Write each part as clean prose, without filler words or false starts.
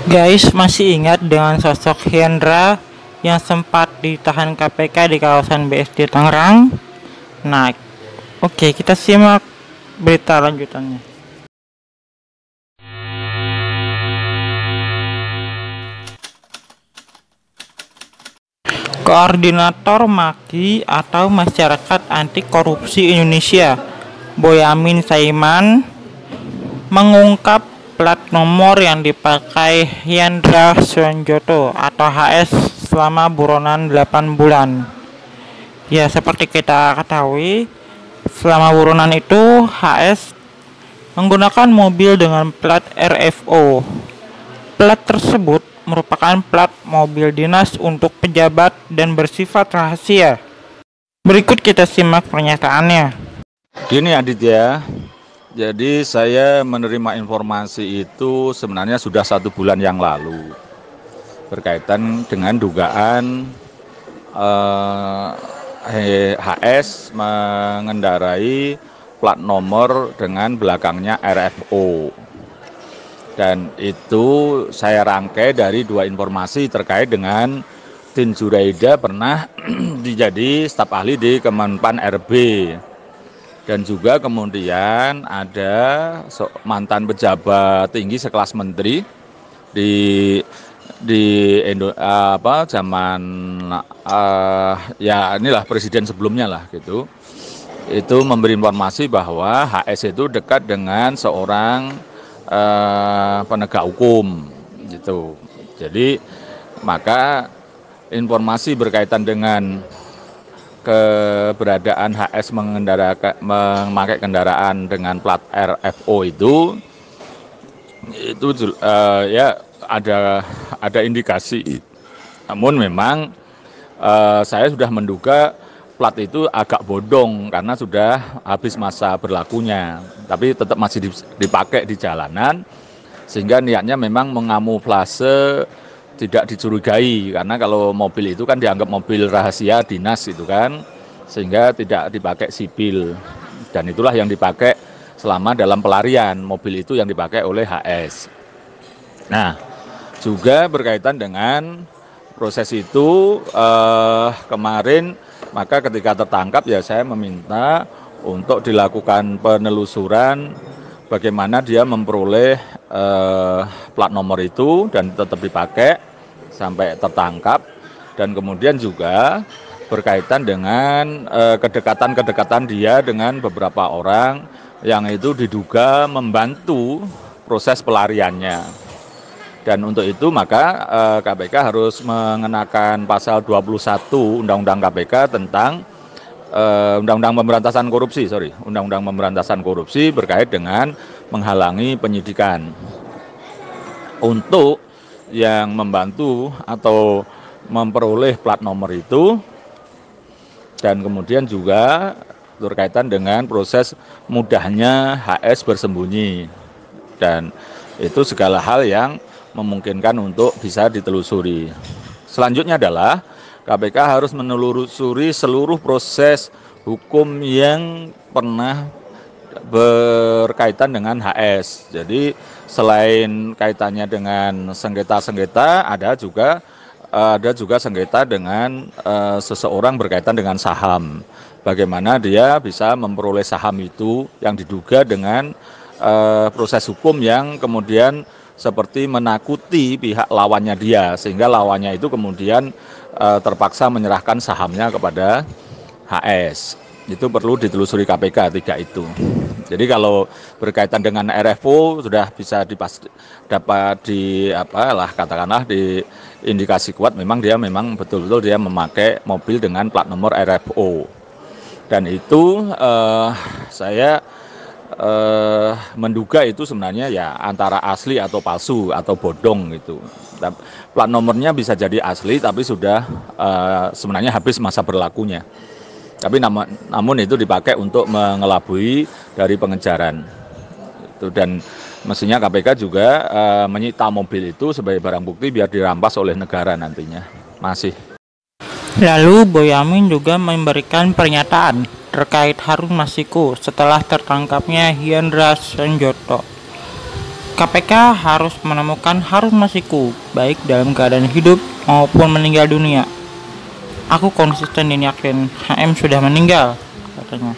Guys, masih ingat dengan sosok Hendra yang sempat ditahan KPK di kawasan BSD Tangerang? Nah, oke, kita simak berita lanjutannya. Koordinator MAKI atau Masyarakat Anti Korupsi Indonesia, Boyamin Saiman, mengungkap plat nomor yang dipakai Hendra Sonjoto atau HS selama buronan 8 bulan. Ya, seperti kita ketahui, selama buronan itu HS menggunakan mobil dengan plat RFO. Plat tersebut merupakan plat mobil dinas untuk pejabat dan bersifat rahasia. Berikut kita simak pernyataannya. Gini Aditya, jadi saya menerima informasi itu sebenarnya sudah 1 bulan yang lalu berkaitan dengan dugaan HS mengendarai plat nomor dengan belakangnya RFO. Dan itu saya rangkai dari 2 informasi terkait dengan Tin Zuraida pernah jadi staf ahli di Kemenpan RB. Dan juga kemudian ada mantan pejabat tinggi sekelas menteri di zaman ya inilah presiden sebelumnya lah gitu. Itu memberi informasi bahwa HS itu dekat dengan seorang penegak hukum gitu. Jadi maka informasi berkaitan dengan keberadaan HS memakai kendaraan dengan plat RFO itu ya ada indikasi. Namun memang saya sudah menduga plat itu agak bodong karena sudah habis masa berlakunya, tapi tetap masih dipakai di jalanan, sehingga niatnya memang mengamuflase tidak dicurigai, karena kalau mobil itu kan dianggap mobil rahasia dinas itu kan, sehingga tidak dipakai sipil, dan itulah yang dipakai selama dalam pelarian, mobil itu yang dipakai oleh HS. Nah, juga berkaitan dengan proses itu kemarin, maka ketika tertangkap ya saya meminta untuk dilakukan penelusuran bagaimana dia memperoleh plat nomor itu dan tetap dipakai sampai tertangkap. Dan kemudian juga berkaitan dengan kedekatan dia dengan beberapa orang yang itu diduga membantu proses pelariannya. Dan untuk itu maka KPK harus mengenakan pasal 21 Undang-Undang KPK tentang Undang-Undang Pemberantasan Korupsi berkait dengan menghalangi penyidikan. Untuk yang membantu atau memperoleh plat nomor itu, dan kemudian juga berkaitan dengan proses mudahnya HS bersembunyi, dan itu segala hal yang memungkinkan untuk bisa ditelusuri. Selanjutnya adalah KPK harus menelusuri seluruh proses hukum yang pernah berkaitan dengan HS. Jadi selain kaitannya dengan sengketa-sengketa, ada juga sengketa dengan seseorang berkaitan dengan saham. Bagaimana dia bisa memperoleh saham itu yang diduga dengan proses hukum yang kemudian seperti menakuti pihak lawannya dia, sehingga lawannya itu kemudian terpaksa menyerahkan sahamnya kepada HS. Itu perlu ditelusuri KPK 3 itu. Jadi kalau berkaitan dengan RFO sudah bisa dapat katakanlah di indikasi kuat memang betul-betul dia memakai mobil dengan plat nomor RFO. Dan itu saya menduga itu sebenarnya ya antara asli atau palsu atau bodong gitu. Plat nomornya bisa jadi asli tapi sudah sebenarnya habis masa berlakunya. Tapi namun itu dipakai untuk mengelabui dari pengejaran. Dan mestinya KPK juga menyita mobil itu sebagai barang bukti biar dirampas oleh negara nantinya. Masih. Lalu Boyamin juga memberikan pernyataan terkait Harun Masiku setelah tertangkapnya Hendra Sonjoto. KPK harus menemukan Harun Masiku baik dalam keadaan hidup maupun meninggal dunia. Aku konsisten dan yakin HM sudah meninggal, katanya.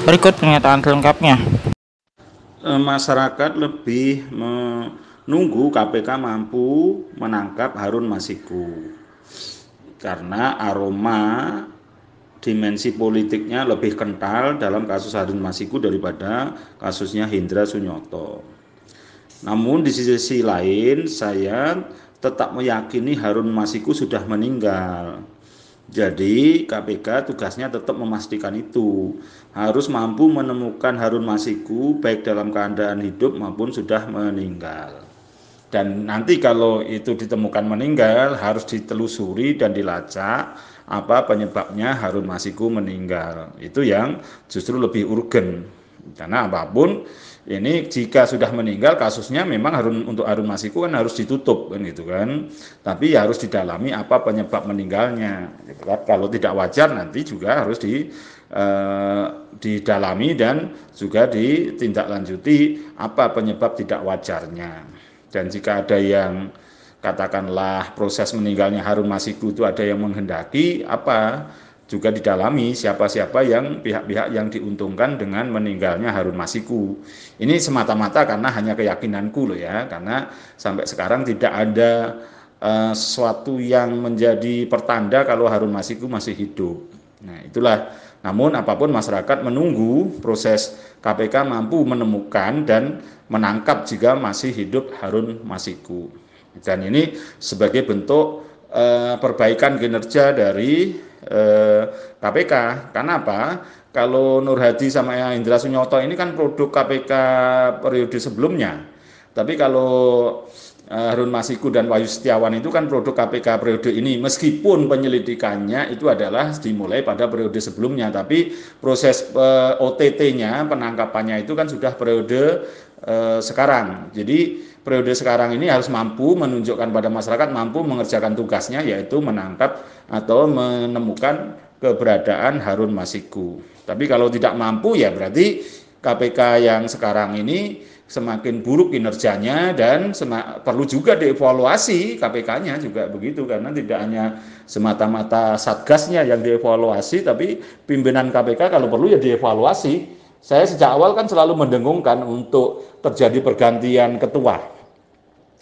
Berikut pernyataan selengkapnya. Masyarakat lebih menunggu KPK mampu menangkap Harun Masiku karena aroma dimensi politiknya lebih kental dalam kasus Harun Masiku daripada kasusnya Hendra Sunyoto. Namun di sisi lain saya tetap meyakini Harun Masiku sudah meninggal. Jadi KPK tugasnya tetap memastikan itu, harus mampu menemukan Harun Masiku baik dalam keadaan hidup maupun sudah meninggal. Dan nanti kalau itu ditemukan meninggal, harus ditelusuri dan dilacak apa penyebabnya Harun Masiku meninggal. Itu yang justru lebih urgen. Karena apapun ini jika sudah meninggal kasusnya memang untuk Harun Masiku kan harus ditutup kan gitu kan. Tapi ya harus didalami apa penyebab meninggalnya. Gitu kan. Kalau tidak wajar nanti juga harus didalami dan juga ditindaklanjuti apa penyebab tidak wajarnya. Dan jika ada yang katakanlah proses meninggalnya Harun Masiku itu ada yang menghendaki apa juga didalami siapa-siapa yang pihak-pihak yang diuntungkan dengan meninggalnya Harun Masiku. Ini semata-mata karena hanya keyakinanku loh ya, karena sampai sekarang tidak ada sesuatu yang menjadi pertanda kalau Harun Masiku masih hidup. Nah itulah, namun apapun masyarakat menunggu proses KPK mampu menemukan dan menangkap jika masih hidup Harun Masiku. Dan ini sebagai bentuk perbaikan kinerja dari KPK. Karena apa? Kalau Nur Hadi sama Hendra Sunyoto ini kan produk KPK periode sebelumnya. Tapi kalau Harun Masiku dan Wahyu Setiawan itu kan produk KPK periode ini. Meskipun penyelidikannya itu adalah dimulai pada periode sebelumnya, tapi proses OTT-nya, penangkapannya itu kan sudah periode sekarang. Jadi periode sekarang ini harus mampu menunjukkan pada masyarakat mampu mengerjakan tugasnya, yaitu menangkap atau menemukan keberadaan Harun Masiku. Tapi kalau tidak mampu ya berarti KPK yang sekarang ini semakin buruk kinerjanya dan perlu juga dievaluasi KPK-nya juga begitu, karena tidak hanya semata-mata satgasnya yang dievaluasi, tapi pimpinan KPK kalau perlu ya dievaluasi. Saya sejak awal kan selalu mendengungkan untuk terjadi pergantian ketua.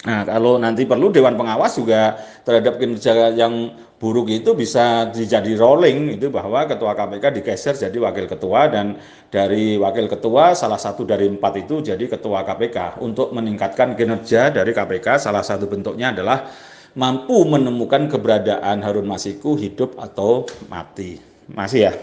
Nah, kalau nanti perlu Dewan Pengawas juga terhadap kinerja yang buruk itu bisa dijadi rolling, itu bahwa ketua KPK digeser jadi wakil ketua, dan dari wakil ketua salah satu dari 4 itu jadi ketua KPK. Untuk meningkatkan kinerja dari KPK salah satu bentuknya adalah mampu menemukan keberadaan Harun Masiku hidup atau mati. Masih ya.